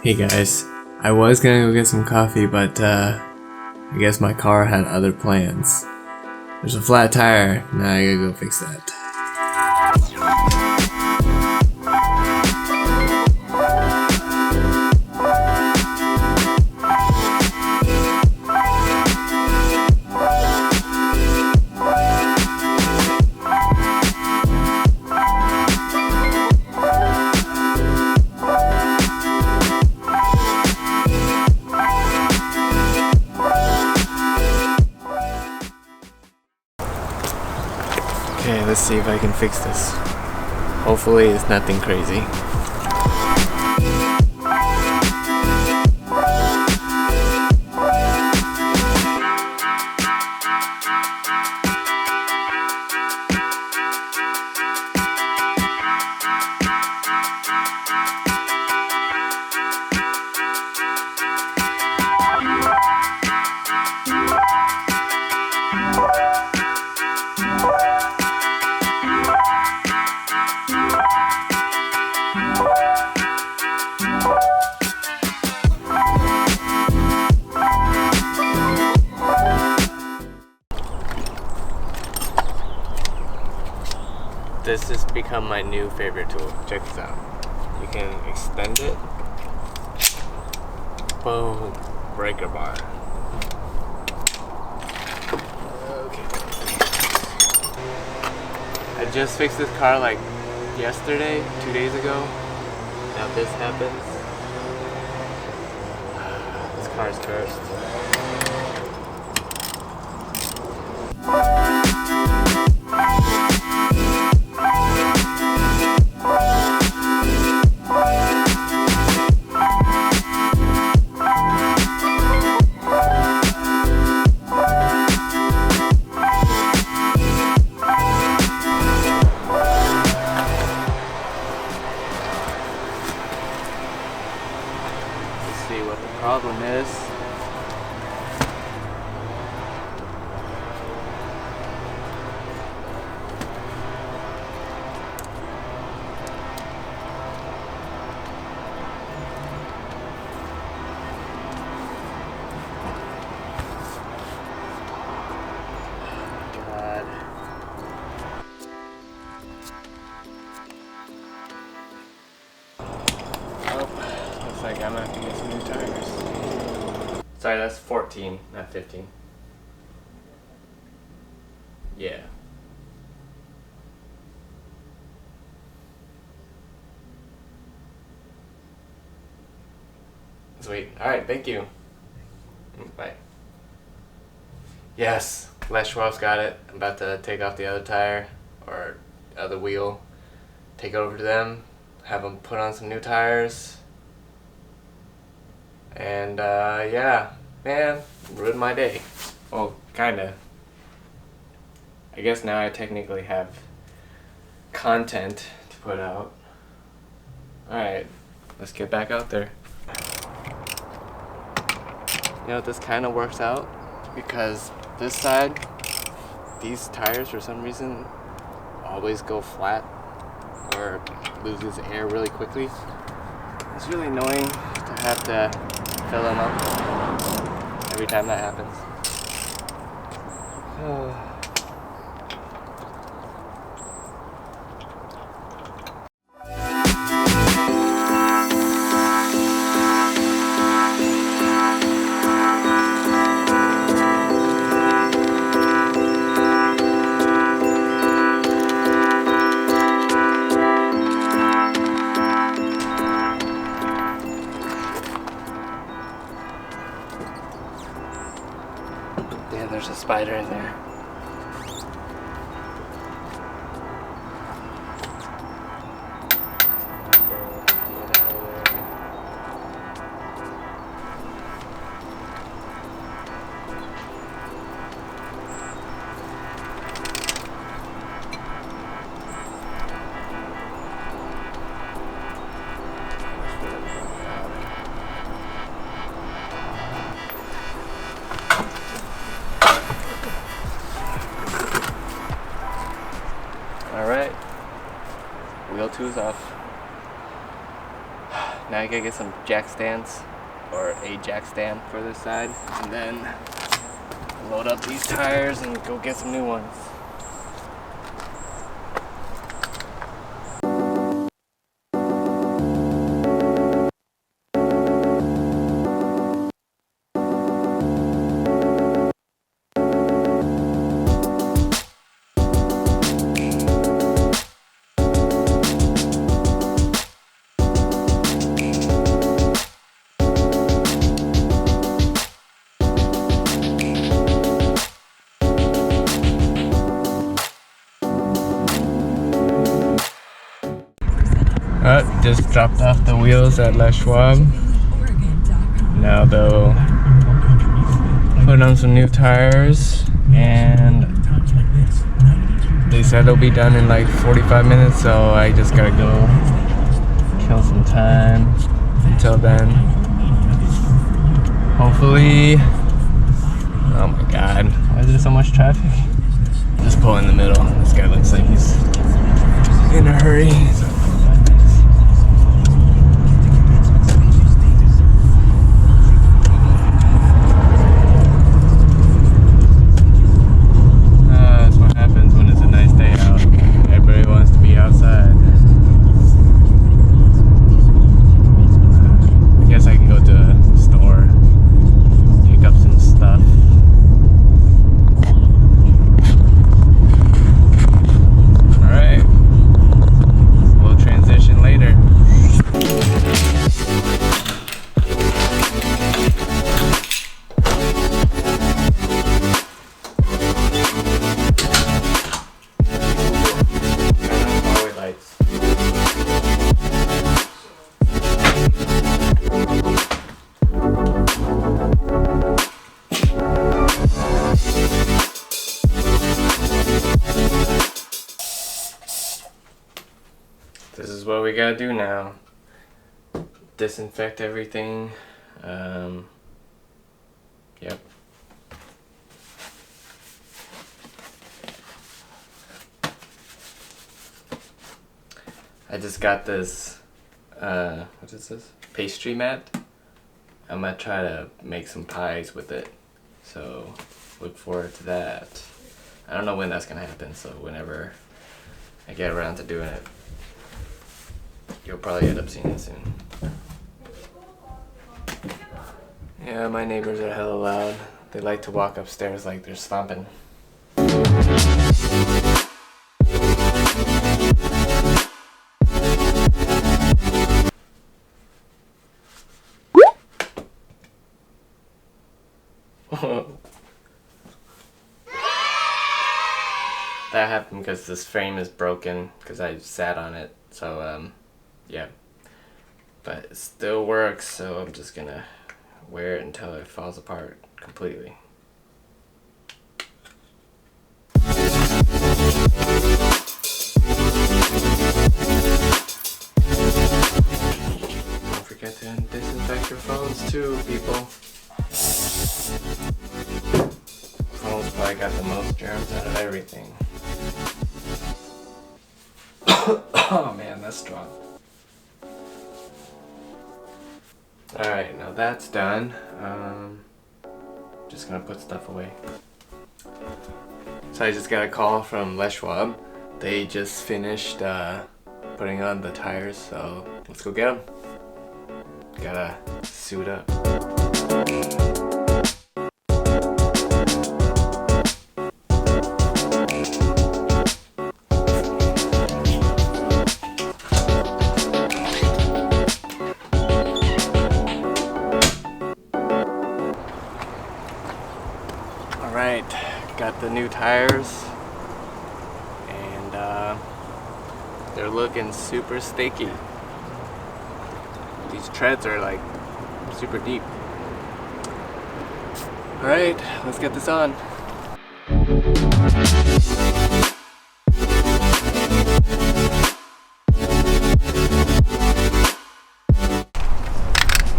Hey guys, I was gonna go get some coffee, but I guess my car had other plans. There's a flat tire, now I gotta go fix that. Okay, let's see if I can fix this. Hopefully it's nothing crazy. This has become my new favorite tool. Check this out. You can extend it. Boom. Breaker bar. Okay. I just fixed this car like yesterday, 2 days ago. Now this happens. This car is cursed. See what the problem is. God. Looks like I'm gonna have to get some new tires. Sorry, that's 14, not 15. Yeah. Sweet. Alright, thank you. Bye. Yes, Les Schwab's got it. I'm about to take off the other tire, or other wheel. Take it over to them, have them put on some new tires. And yeah, man, ruined my day. Well, kinda. I guess now I technically have content to put out. Alright, let's get back out there. You know, this kinda works out because this side, these tires for some reason always go flat or loses air really quickly. It's really annoying to have to fill them up every time that happens. Yeah, there's a spider in there. Now I gotta get some jack stands, or a jack stand for this side, and then load up these tires and go get some new ones. Just dropped off the wheels at Les Schwab. Now they'll put on some new tires, and they said it'll be done in like 45 minutes, so I just gotta go kill some time until then. Hopefully. Oh my god, why is there so much traffic? Just pull in the middle. This guy looks like he's in a hurry. This is what we gotta do now. Disinfect everything. Yep. I just got this, what is this? Pastry mat. I'm gonna try to make some pies with it. So look forward to that. I don't know when that's gonna happen, so whenever I get around to doing it, you'll probably end up seeing it soon. Yeah, my neighbors are hella loud. They like to walk upstairs like they're stomping. That happened because this frame is broken because I sat on it. So, yeah. But it still works, so I'm just gonna wear it until it falls apart completely. Don't forget to disinfect your phones too, people. Phones probably got the most germs out of everything. Oh man, that's strong. Alright, now that's done. Just gonna put stuff away. So I just got a call from Les Schwab. They just finished putting on the tires, so let's go get them. Gotta suit up. Alright, got the new tires, and they're looking super sticky. These treads are like super deep. Alright, let's get this on.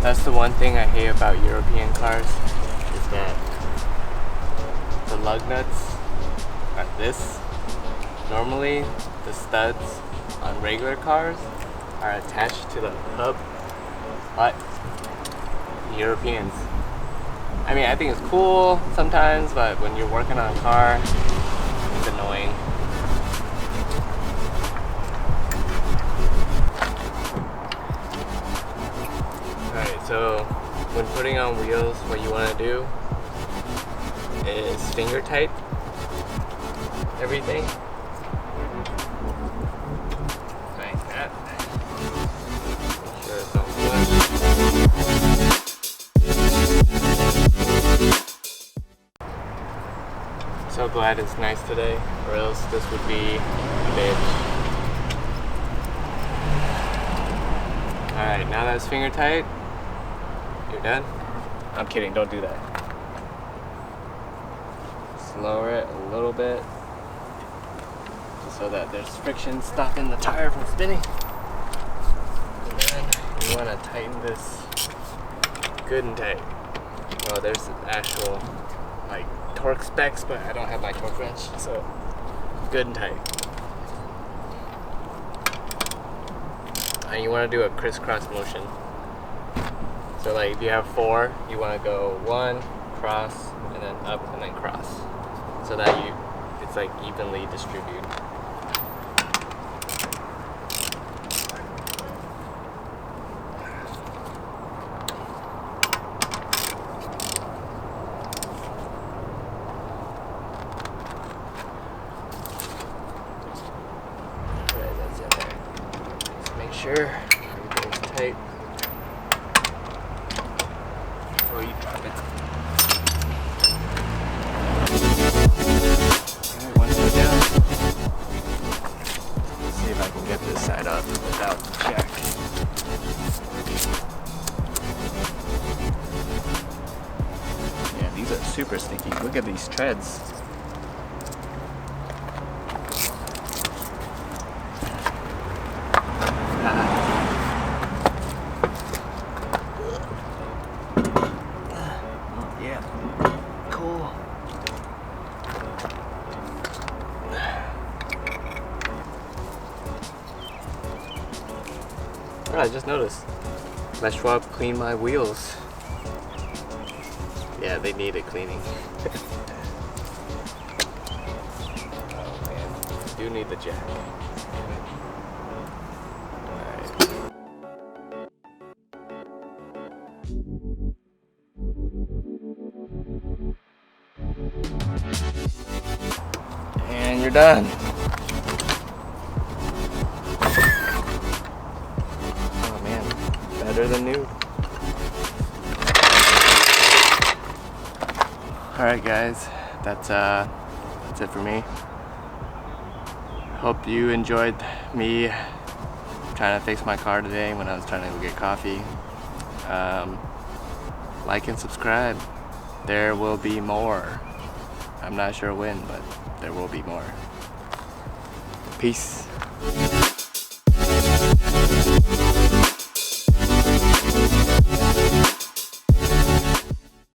That's the one thing I hate about European cars, is that the lug nuts are this. Normally, the studs on regular cars are attached to the hub But Europeans. I mean, I think it's cool sometimes, but when you're working on a car, it's annoying. Alright, so when putting on wheels, what you want to do is finger tight everything. Like that. Make sure it's all good. So glad it's nice today, or else this would be a bitch. Alright, now that it's finger tight, you're done? I'm kidding, don't do that. Lower it a little bit so that there's friction stopping the tire from spinning. And then you want to tighten this good and tight. Oh, there's the actual like torque specs, but I don't have my torque wrench, so good and tight. And you want to do a crisscross motion. So like if you have 4, you want to go 1, cross, and then up, and then cross. So that it's like evenly distributed. Okay, that's in there. Just make sure everything's tight before you drop it. Get this side up without the jack. Yeah, these are super sticky. Look at these treads. Oh yeah, cool. Oh, I just noticed. My Schwab cleaned my wheels. Yeah, they needed cleaning. Oh man, do need the jack. Alright. And you're done. Better than new. Alright guys, that's it for me. Hope you enjoyed me trying to fix my car today when I was trying to go get coffee. Like and subscribe. There will be more. I'm not sure when, but there will be more. Peace.